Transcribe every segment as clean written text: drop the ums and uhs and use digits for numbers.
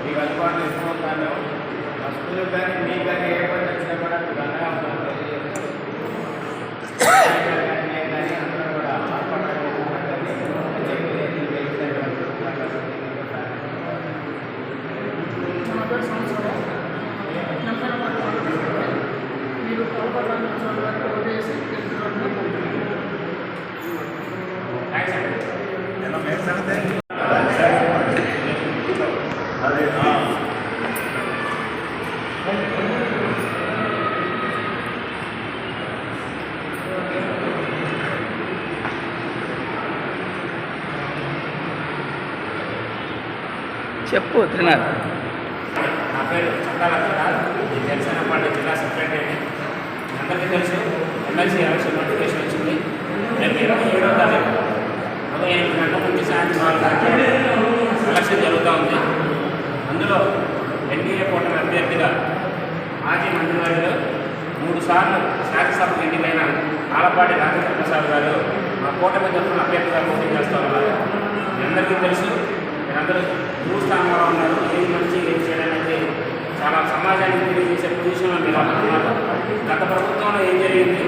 మీకు అందుబాటులో ఇస్తున్నాను. మా స్కూల్కి కానీ మీకు కానీ ఏ పని వచ్చినా కూడా దండగా ఉంటాను. అందరూ కూడా మీరు చెప్పు తిన్నారు. నా పేరు చందాల జనసేన పార్టీ జిల్లా సెక్రటరీ. అందరికీ తెలుసు ఎమ్మెల్సీ ఎలక్షన్ నోటిఫికేషన్ వచ్చింది. రేపు 27వ తారీఖు ఉదయం 8 గంటల నుంచి సాయంత్రం 4 గంటల ఎలక్షన్ జరుగుతూ ఉంది. అందులో ఎన్డీఏ కూటమి అభ్యర్థిగా మాజీ మంత్రివర్యులు 3 సార్లు శాసనసభకు ఎన్నికైన ఆలపాటి రాజేంద్ర ప్రసాద్ గారు మా కూటమి తరఫున అభ్యర్థిగా పోటీ చేస్తూ ఉన్నారు. మీ అందరికీ తెలుసు, మీరందరూ స్థానంలో ఉన్నారు. ఏది మంచి ఏది చేయడానికి చాలా సమాజానికి తెలియజేసే పొజిషన్లో మీరు ఉన్నారు. గత ప్రభుత్వంలో ఏం జరిగింది,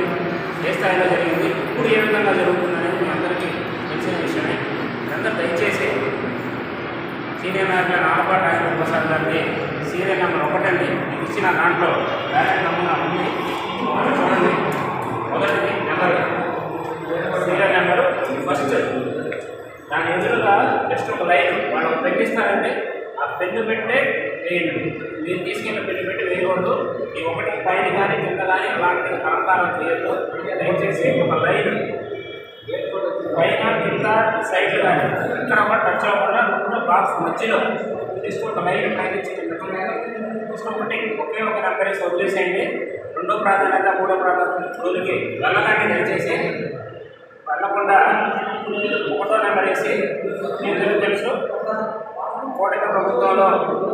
ఏ స్థాయిలో జరిగింది, ఇప్పుడు ఏ విధంగా జరుగుతుందనేది మీ అందరికీ తెలిసిన విషయమే. మీరందరూ దయచేసి సీనియర్ నాయకులైన ఆలపాటి రాజేంద్ర ప్రసాద్ గారిని సీరియల్ నెంబర్ 1 అండి మీకు ఇచ్చిన దాంట్లో బ్యాలెట్ నమూనా ఉంది, చూడండి. మొదటిది నెంబర్ సీరియల్ నెంబరు ఫస్ట్, దాని ఎదురుగా జస్ట్ ఒక లైన్ వాళ్ళు పెన్ ఇస్తారంటే ఆ పెన్ను పెట్టే వేయండి. మీరు తీసుకెళ్ళిన పెన్ను పెట్టి వేయకూడదు. ఈ 1 పైన కానీ కింద కానీ అలాంటి అలంకారం చేయొద్దు. దయచేసి ఒక లైన్ పైన కింద సైడ్లు కానీ ఇక్కడ ఒక టచ్ అవ్వకుండా బాక్స్ మధ్యలో తీసుకుని ఒక లైన్ పైన తీసుకుంటే ఒకే ఒక నెంబర్ వేసి వదిలేసేయండి. 2వ ప్రాధాన్యత 3వ ప్రాధాన్యత రోజుకి వెళ్ళకండి. దయచేసి వెళ్ళకుండా 1వ నెంబర్ వేసి మీరు తెలుసు కూటమి ప్రభుత్వంలో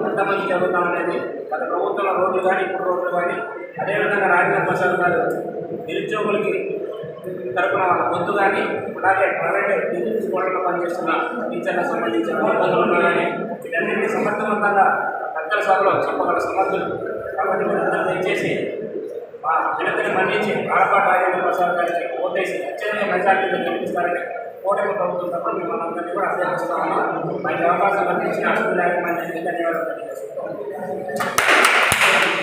ఎంతమంది జరుగుతాం అనేది. గత ప్రభుత్వంలో రోడ్లు కానీ ఇప్పుడు రోడ్లు కానీ, అదేవిధంగా రాజేంద్ర ప్రసాద్ గారు నిరుద్యోగులకి తరపున వాళ్ళ గొంతు కానీ, అలాగే ప్రైవేట్ స్కూళ్ళలో పనిచేస్తున్న టీచర్లకు సంబంధించిన ఇబ్బందులు కానీ వీటన్నింటినీ సమర్థవంతంగా పెద్దల సభలో చెప్పగల సమర్థులు. కాబట్టి మీరందరూ దయచేసి మా వినతిని మన్నించి ఆలపాటి రాజేంద్ర ప్రసాద్ గారికి ఓటేసి అత్యధిక మెజార్టీలో గెలిపిస్తారని కూటమి ప్రభుత్వం తప్ప మిమ్మల్ని అందరినీ కూడా అభ్యర్థిస్తా ఉన్నాం. మనకి అవకాశం కల్పించిన అసలు మందికి ధన్యవాదాలు తెలియజేస్తున్నాం. ఈ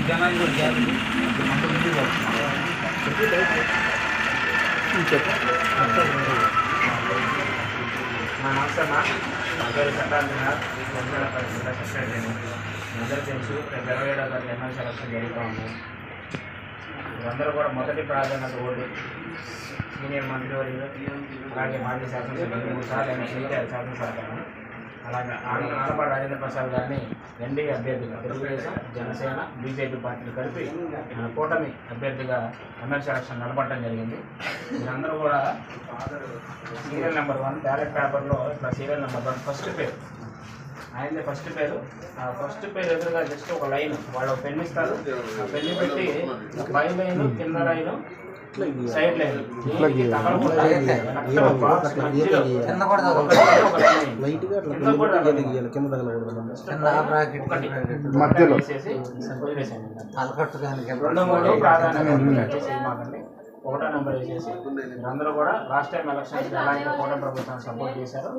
జనాలు నమస్తే అమ్మా. నా పేరు చంద్రనాథ్, జనసేన పరిస్థితుల సెక్రటరీని. అందరూ తెలుసు రేపు 27వ తారీఖు ఎమ్మెల్సీ ఎలక్షన్ జరుగుతూ ఉంది. మీరందరూ కూడా మొదటి ప్రాధాన్యత ఓటు సీనియర్ మంత్రివర్యులు, అలాగే మాజీ శాసనసభ్యులు 3 సార్లు ఆయన శ్రీకారు శాసనసభ్యులను, అలాగే ఆలపాటి రాజేంద్ర ప్రసాద్ గారిని ఎన్డీఏ అభ్యర్థిగా తెలుగుదేశం, జనసేన, బీజేపీ పార్టీలు కలిపి కూటమి అభ్యర్థిగా ఎమ్మెల్సీ ఎలక్షన్ నడపడం జరిగింది. మీరందరూ కూడా సీరియల్ నెంబర్ 1 బ్యాలెట్ పేపర్లో ఇట్లా సీరియల్ నెంబర్ 1 ఫస్ట్ పేరు ఆయనదే ఫస్ట్ పేరు. ఆ ఫస్ట్ పేరు ఎదురుగా జస్ట్ ఒక లైన్ వాళ్ళు పెన్ ఇస్తారు. ఆ పెన్ను పెట్టి పై లైను, కింద లైను, సైడ్ లైన్ మధ్యలో వేసేసి వదిలేసేయండి. 1వ నెంబర్ వేసేసి మీరందరూ కూడా లాస్ట్ టైం ఎలక్షన్స్ ఎలా అయితే కూటమి ప్రభుత్వాన్ని సపోర్ట్ చేశారో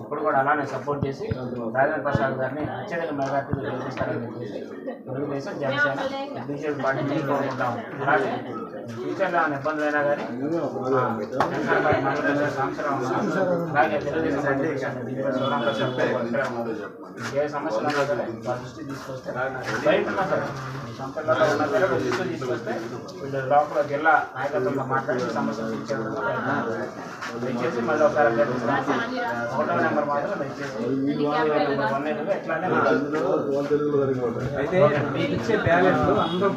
ఇప్పుడు కూడా అలానే సపోర్ట్ చేసి రాజేంద్ర ప్రసాద్ గారిని అత్యధిక మెజార్టీలు గెలిపిస్తారని చెప్పేసి తెలుగుదేశం, జనసేన, బీజేపీ పార్టీ కోరుకుంటాం. అలాగే ఫ్యూచర్లో ఏమైనా ఇబ్బందులు అయినా కానీ సంవత్సరం అలాగే తెలుగుదేశం ఏ సమస్యలు ఉన్నా సరే వాళ్ళ దృష్టి తీసుకొస్తే బయట ఉన్నా సరే సంపర్కంలో ఉన్నా సరే దృష్టి తీసుకొస్తే వీళ్ళు లోపల జిల్లా నాయకత్వంలో మాట్లాడి సమస్యలు తీర్చేందుకు దయచేసి మళ్ళీ ఒకసారి 1వ నెంబర్ మాత్రం దయచేసి నెంబర్ 1 ఎట్లానే అయితే మీకు ఇచ్చే బ్యాలెట్లు అందరూ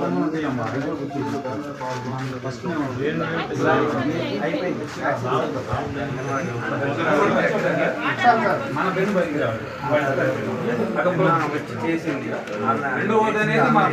చేసింది రెండో అనేది మన